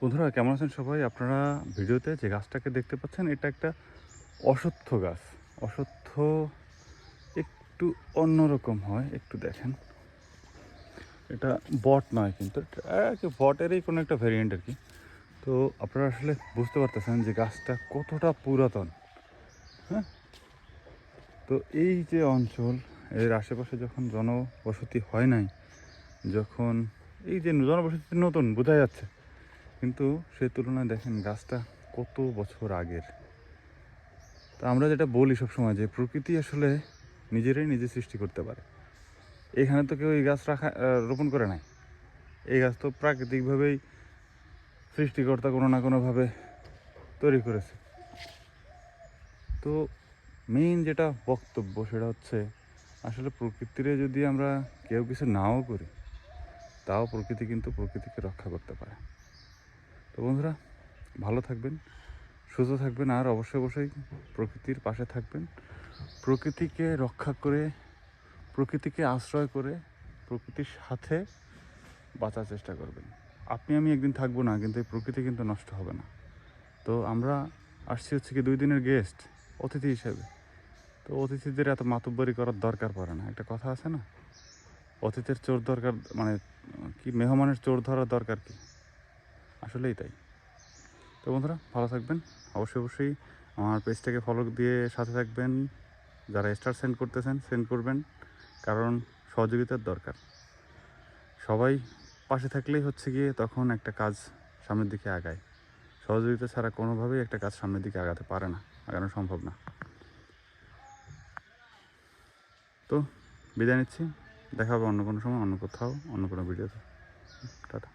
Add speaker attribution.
Speaker 1: বন্ধুরা কেমন আছেন সবাই? আপনারা ভিডিওতে যে গাছটাকে দেখতে পাচ্ছেন এটা একটা অশ্বত্থ গাছ। অশ্বত্থ একটু অন্যরকম হয়, একটু দেখেন। এটা বট নয় কিন্তু বটেরই কোনো একটা ভ্যারিয়েন্ট আর কি। তো আপনারা আসলে বুঝতে পারতেছেন যে গাছটা কতটা পুরাতন। হ্যাঁ, তো এই যে অঞ্চল, এর আশেপাশে যখন জনবসতি হয় নাই, যখন এই যে জনবসতি নতুন বোঝা যাচ্ছে, কিন্তু সেই তুলনায় দেখেন গাছটা কত বছর আগের। তা আমরা যেটা বলি সবসময় যে প্রকৃতি আসলে নিজেরাই নিজে সৃষ্টি করতে পারে। এখানে তো কেউ এই গাছ রোপণ করে নাই। এই গাছ তো প্রাকৃতিকভাবেই সৃষ্টিকর্তা কোনো না কোনোভাবে তৈরি করেছে। তো মেইন যেটা বক্তব্য সেটা হচ্ছে আসলে প্রকৃতিরে যদি আমরা কেউ কিছু নাও করি, তাও প্রকৃতি কিন্তু প্রকৃতিকে রক্ষা করতে পারে। তো বন্ধুরা, ভালো থাকবেন, সুস্থ থাকবেন, আর অবশ্যই অবশ্যই প্রকৃতির পাশে থাকবেন। প্রকৃতিকে রক্ষা করে, প্রকৃতিকে আশ্রয় করে, প্রকৃতির সাথে বাঁচার চেষ্টা করবেন। আপনি আমি একদিন থাকবো না, কিন্তু এই প্রকৃতি কিন্তু নষ্ট হবে না। তো আমরা আসছি হচ্ছে কি 2 দিনের গেস্ট, অতিথি হিসেবে। তো অতিথিদের এত মাতব্বরি করার দরকার পড়ে না। একটা কথা আছে না, অতিথির চোর দরকার, মানে কি, মেহমানের চোর ধরার দরকার কি? আসলেই তাই। তো বন্ধুরা, ভালো থাকবেন। অবশ্যই অবশ্যই আমার পেজটাকে ফলো দিয়ে সাথে থাকবেন। যারা স্টার সেন্ড করতেছেন, সেন্ড করবেন, কারণ সহযোগিতার দরকার। সবাই পাশে থাকলেই হচ্ছে গিয়ে তখন একটা কাজ সামনের দিকে আগায়। সহযোগিতা ছাড়া কোনোভাবেই একটা কাজ সামনের দিকে আগাতে পারে না, আগানো সম্ভব না। তো বিদায় নিচ্ছি, দেখা হবে অন্য কোনো সময়, অন্য কোথাও, অন্য কোনো ভিডিওতে। টাটা।